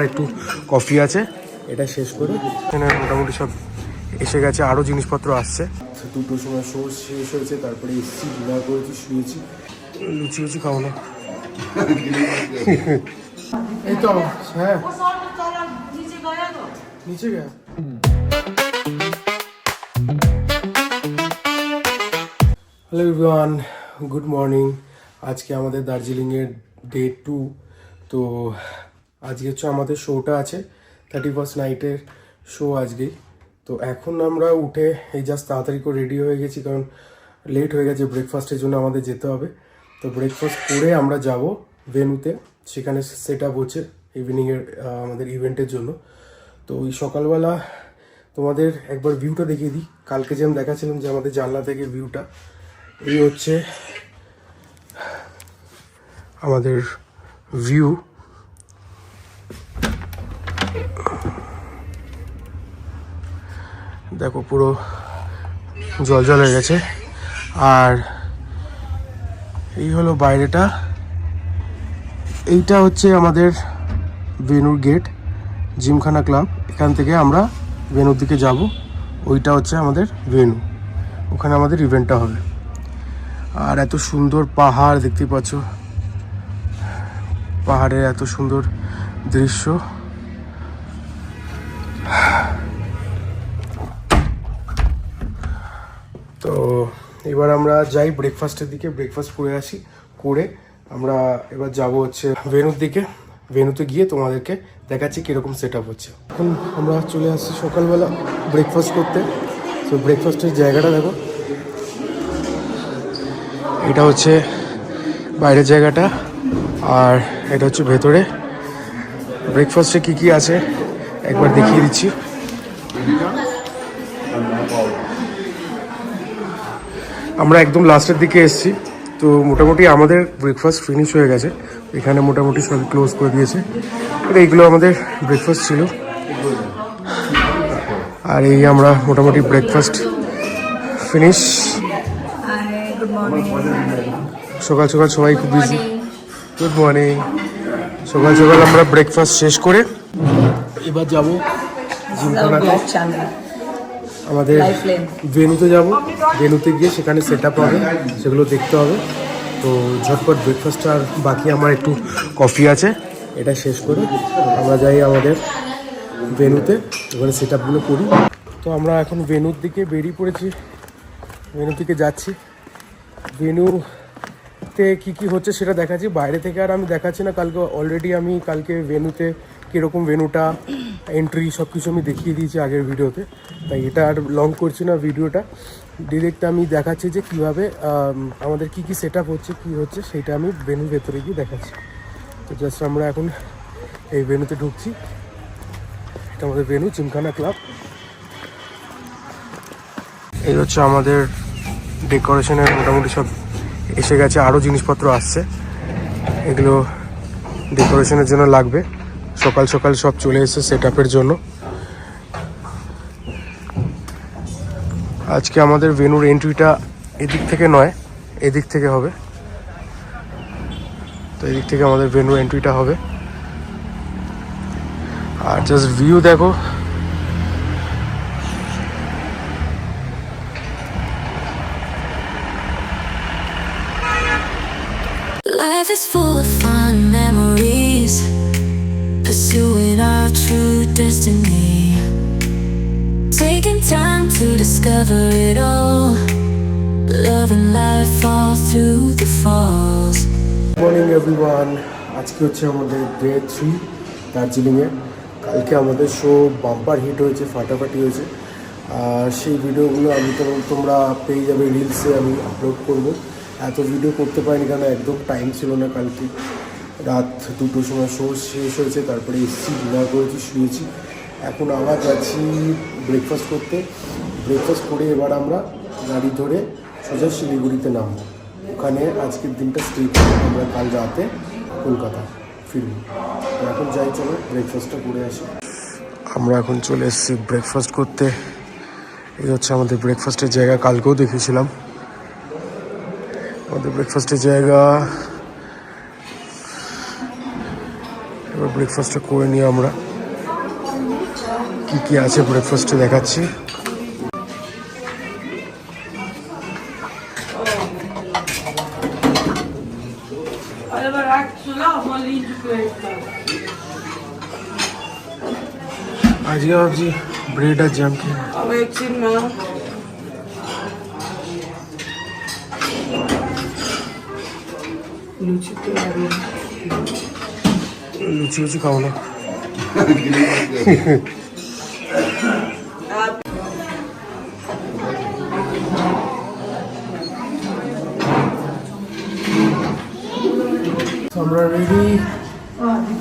একটু কফি আছে, এটা শেষ করে এখানে মোটামুটি সব এসে গেছে, আরও জিনিসপত্র আসছে। দুটোর সময় শো শেষ হয়েছে, তারপরে এসছি, ডিনার করেছি, শুয়েছি। লুচি লুচি খাবো না, এই তো হ্যাঁ নিচে গিয়ে। Hello everyone, good morning. আজকে আমাদের দার্জিলিংয়ের ডে 2। তো আজকে হচ্ছে আমাদের শোটা আছে, 31st নাইটের শো আজকেই। তো এখন আমরা উঠে এই জাস্ট তাড়াতাড়ি করে রেডি হয়ে গেছি, কারণ লেট হয়ে গেছে, ব্রেকফাস্টের জন্য আমাদের যেতে হবে। তো ব্রেকফাস্ট করে আমরা যাব ভেন্যুতে, সেখানে সেট আপ হচ্ছে ইভিনিংয়ের আমাদের ইভেন্টের জন্য। তো ওই সকালবেলা তোমাদের একবার ভিউটা দেখিয়ে দিই। কালকে যে আমি দেখাচ্ছিলাম যে আমাদের জানলা থেকে ভিউটা, এই হচ্ছে আমাদের ভিউ। দেখো পুরো জল জল হয়ে গেছে। আর এই হলো বাইরেটা, এইটা হচ্ছে আমাদের ভেন্যুর গেট, জিমখানা ক্লাব। এখান থেকে আমরা ভেন্যুর দিকে যাব, ওইটা হচ্ছে আমাদের ভেন্যু, ওখানে আমাদের ইভেন্টটা হবে। আর এত সুন্দর পাহাড় দেখতে পাচ্ছ, পাহাড়ের এত সুন্দর দৃশ্য। তো এবার আমরা যাই ব্রেকফাস্টের দিকে, ব্রেকফাস্ট করে আসি, করে আমরা এবার যাব হচ্ছে ভেন্যুর দিকে। ভেন্যুতে গিয়ে তোমাদেরকে দেখাচ্ছি কীরকম সেট আপ হচ্ছে। এখন আমরা চলে আসছি সকালবেলা ব্রেকফাস্ট করতে। তো ব্রেকফাস্টের জায়গাটা দেখো, এটা হচ্ছে বাইরের জায়গাটা, আর এটা হচ্ছে ভেতরে। ব্রেকফাস্টে কি কি আছে একবার দেখিয়ে দিচ্ছি। আমরা একদম লাস্টের দিকে এসেছি, তো মোটামুটি আমাদের ব্রেকফাস্ট ফিনিশ হয়ে গেছে। এখানে মোটামুটি সব ক্লোজ করে দিয়েছে। এইগুলো আমাদের ব্রেকফাস্ট ছিল, আর এই আমরা মোটামুটি ব্রেকফাস্ট ফিনিশ। সকাল সকাল সবাই খুব বিজি। Good morning. সকাল সকাল আমরা ব্রেকফাস্ট শেষ করে এবার যাব জিমখানাতে, আমাদের ভেন্যুতে যাব। ভেন্যুতে গিয়ে সেখানে সেট আপ হবে, সেগুলো দেখতে হবে। তো ঝটপট ব্রেকফাস্ট, আর বাকি আমার একটু কফি আছে, এটা শেষ করে আমরা যাই আমাদের ভেন্যুতে, ওখানে সেট আপগুলো করি। তো আমরা এখন ভেন্যুর দিকে বেরিয়ে পড়েছি, ভেন্যুর দিকে যাচ্ছি। ভেন্যুতে কী কী হচ্ছে সেটা দেখাচ্ছি, বাইরে থেকে আর আমি দেখাচ্ছি না। কালকে অলরেডি আমি কালকে ভেন্যুতে কীরকম ভেন্যুটা, এন্ট্রি সব কিছু আমি দেখিয়ে দিয়েছি আগের ভিডিওতে, তাই এটা আর লং করছি না ভিডিওটা। ডিরেক্ট আমি দেখাচ্ছি যে কীভাবে আমাদের কী কী সেট আপ হচ্ছে, কী হচ্ছে, সেইটা আমি ভেন্যুর ভেতরে গিয়ে দেখাচ্ছি। তো জাস্ট আমরা এখন এই ভেন্যুতে ঢুকছি। এটা আমাদের ভেন্যু, জিমখানা ক্লাব। এই হচ্ছে আমাদের ডেকোরেশনের মোটামুটি সব এসে গেছে, আরও জিনিসপত্র আসছে, এগুলো ডেকোরেশনের জন্য লাগবে। সকাল সকাল সব চলে এসেছে সেট আপের জন্য। আজকে আমাদের ভেন্যুর এন্ট্রিটা এদিক থেকে নয়, এদিক থেকে হবে। তো এদিক থেকে আমাদের ভেন্যুর এন্ট্রিটা হবে। আর জাস্ট ভিউ দেখো, Life is full of fun memories, pursuing our true destiny, taking time to discover it all, loving life all through the falls. Good morning everyone. আজকে হচ্ছে আমাদের ডে 3 দার্জিলিংয়ে। কালকে আমাদের শো বাম্পার হিট হয়েছে, ফাটাফাটি হয়েছে। সেই ভিডিওগুলো আমি তোমরা পেয়ে যাবে রিলসে, আমি আপলোড করব। এত ভিডিও করতে পারিনি কারণ একদম টাইম ছিল না। কালকে রাত 2টোর সময় শো শেষ হয়েছে, তারপরে এসছি, ডিনার করেছি, শুয়েছি। এখন আবার যাচ্ছি ব্রেকফাস্ট করতে। ব্রেকফাস্ট করে এবার আমরা গাড়ি ধরে সোজা শিলিগুড়িতে নামবো। ওখানে আজকের দিনটা স্টে করে আমরা কাল রাতে কলকাতা ফিরব। এখন যাই, চলো ব্রেকফাস্টটা করে আসি। আমরা এখন চলে এসেছি ব্রেকফাস্ট করতে। এই হচ্ছে আমাদের ব্রেকফাস্টের জায়গা, কালকেও দেখেছিলাম আমাদের ব্রেকফাস্টের জায়গা। এবার ব্রেকফাস্টটা করে নিই আমরা। কি কি আছে ব্রেকফাস্টে দেখাচ্ছি। আজকে ভাবছি ব্রেড আর জ্যাম খেয়ে লুচি লুচি খাও না। আমরা রেডি।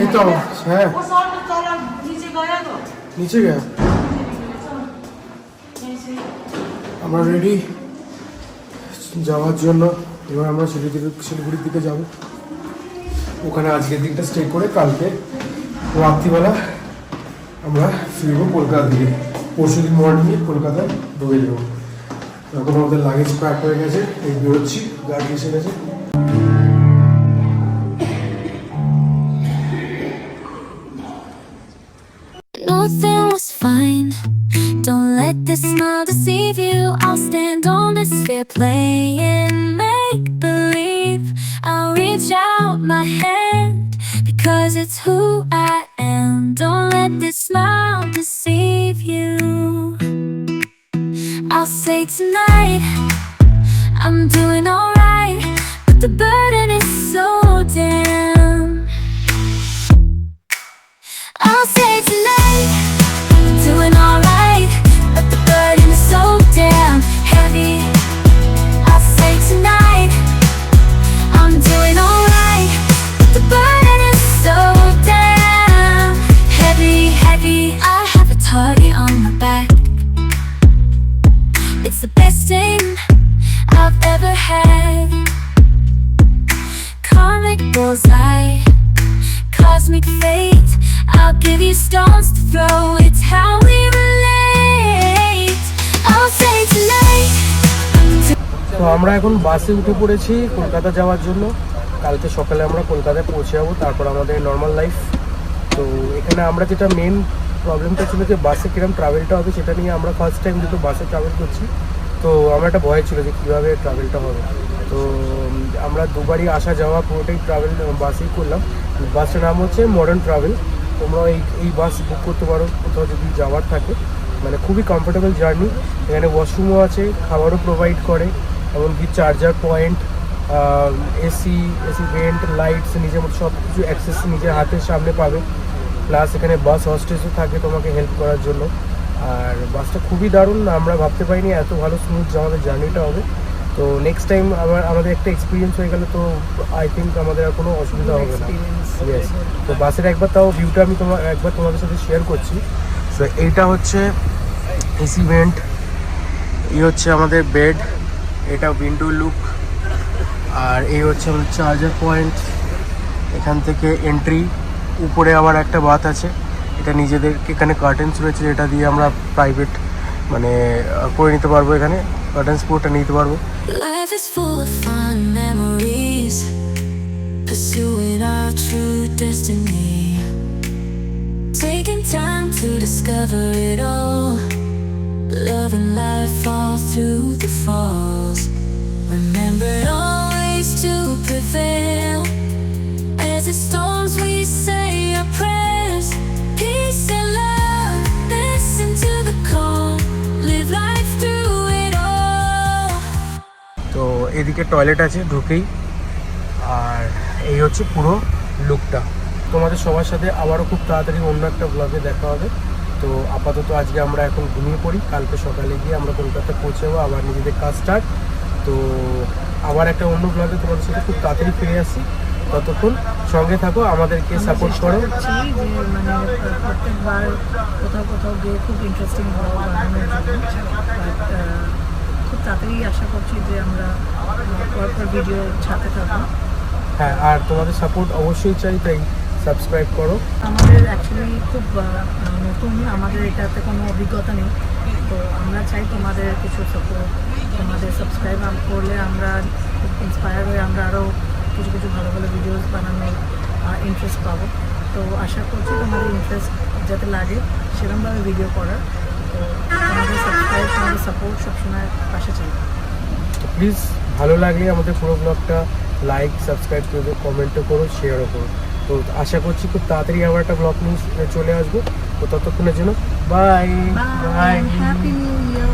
এই তো হ্যাঁ নিচে গিয়ে আমরা রেডি যাওয়ার জন্য। এবার আমরা শিলিগুড়ির দিকে যাব। ওখানে আজকের দিনটা স্টে করে কালকে রাত্রিবেলা আমরা ফিরবো কলকাতার দিকে। পরশু দিন মর্নিংয়ে কলকাতায় ঢুকে যাবো। এখন আমাদের লাগেজ প্যাক হয়ে গেছে, এই বেরোচ্ছি, গাড়ি এসে গেছে। Nothing was fine. Don't let this smile deceive you. I'll stand on this fear, playing make believe. I'll reach out my hand because it's who I am. Don't let this smile deceive you. I'll say tonight I'm doing alright, but the burden is so damn. I'll say tonight I'm doing alright, but the burden is so damn heavy. I'll say tonight I'm doing alright, but the burden is so damn heavy, heavy. I have a target on my back. It's the best thing I've ever had. Karmic bullseye, cosmic fate. I'll give you stones to throw, it's how we relate. I'll say tonight তো আমরা এখন বাসে উঠে পড়েছি কলকাতা যাওয়ার জন্য। কালকে সকালে আমরা কলকাতায় পৌঁছে যাবো, তারপর আমাদের নর্মাল লাইফ। তো এখানে আমরা যেটা মেন প্রবলেমটা ছিল যে বাসে কিরকম ট্রাভেলটা হবে, সেটা নিয়ে আমরা ফার্স্ট টাইম যেহেতু বাসে ট্রাভেল করছি, তো আমার একটা ভয় ছিল যে কীভাবে ট্রাভেলটা হবে। তো আমরা দুবারই আসা যাওয়া পুরোটাই ট্রাভেল বাসেই করলাম। বাসটার নাম হচ্ছে মডার্ন ট্রাভেল। তোমরা এই বাস বুক করতে পারো কোথাও যদি যাওয়ার থাকে। মানে খুবই কমফোর্টেবল জার্নি। এখানে ওয়াশরুমও আছে, খাবারও প্রোভাইড করে, এমনকি charger point, AC vent, lights, নিজের মতো সব কিছু অ্যাক্সেস নিজের হাতের সামনে পাবে। প্লাস এখানে বাস হস্টেসও থাকে তোমাকে হেল্প করার জন্য। আর বাসটা খুবই দারুণ, আমরা ভাবতে পারিনি এত ভালো স্মুথ আমাদের জার্নিটা হবে। তো নেক্সট টাইম আমাদের একটা এক্সপিরিয়েন্স হয়ে গেলে তো আই থিঙ্ক আমাদের আর কোনো অসুবিধা হবে না। ইয়েস, তো বাসের একবার তাও ভিউটা আমি তোমাদের সাথে শেয়ার করছি। তো এইটা হচ্ছে এসি ভেন্ট, এই হচ্ছে আমাদের বেড, এটা উইন্ডো লুক, আর এই হচ্ছে আমাদের চার্জার পয়েন্ট। এখান থেকে এন্ট্রি, উপরে আবার একটা বাথ আছে, এটা নিজেদের এখানে কার্টেন্স রয়েছে, যেটা দিয়ে আমরা প্রাইভেট মানে করে নিতে পারবো, এখানে কার্টেন্স পুরোটা নিতে পারবো। life is full of fun memories, pursuing our true destiny, taking time to discover it all. Love and life fall through the falls. Remember always to prevail. As it storms we say our prayers. Peace and love, listen to the call. Live life through it all. তো এদিকে toilet আছে ঢুকেই, আর এই হচ্ছে পুরো লুকটা। তোমাদের সবার সাথে আবারও খুব তাড়াতাড়ি অন্য একটা ব্লগে দেখা হবে। তো আপাতত আজকে আমরা এখন ঘুমিয়ে পড়ি, কালকে সকালে গিয়ে আমরা কলকাতা পৌঁছে যাবো, আবার নিজেদের কাজ স্টার্ট। তো আবার একটা অন্য ব্লগে তোমাদের সাথে খুব তাড়াতাড়ি ফিরে আসি। ততক্ষণ সঙ্গে থাকো, আমাদেরকে সাপোর্ট করো। যে মানে প্রত্যেকবার কোথাও গিয়ে খুব ইন্টারেস্টিং ব্লগ বানানোর জন্য, বাট খুব তাড়াতাড়ি আশা করছি যে আমরা পরপর ভিডিও ছাড়তে থাকবো। হ্যাঁ, আর তোমাদের সাপোর্ট অবশ্যই চাই, তাই সাবস্ক্রাইব করো। আমাদের অ্যাকচুয়ালি খুব নতুন, আমাদের এটাতে কোনো অভিজ্ঞতা নেই, তো আমরা চাই তোমাদের কিছু সাপোর্ট। তোমাদের সাবস্ক্রাইব করলে আমরা খুব ইন্সপায়ার হয়ে আমরা আরও কিছু ভালো ভালো ভিডিওস বানানোর ইন্টারেস্ট পাবো। তো আশা করছি তোমাদের ইন্টারেস্ট যাতে লাগে সেরকমভাবে ভিডিও করার। তো আমাদের সাবস্ক্রাইব, আমাদের সাপোর্ট সবসময় পাশে চাই। প্লিজ ভালো লাগলে আমাদের পুরো ব্লগটা লাইক সাবস্ক্রাইব করবে, কমেন্টও করো, শেয়ারও করো। তো আশা করছি খুব তাড়াতাড়ি আবার একটা ব্লগ নিয়ে চলে আসবো। তো ততক্ষণের জন্য bye bye, happy new year.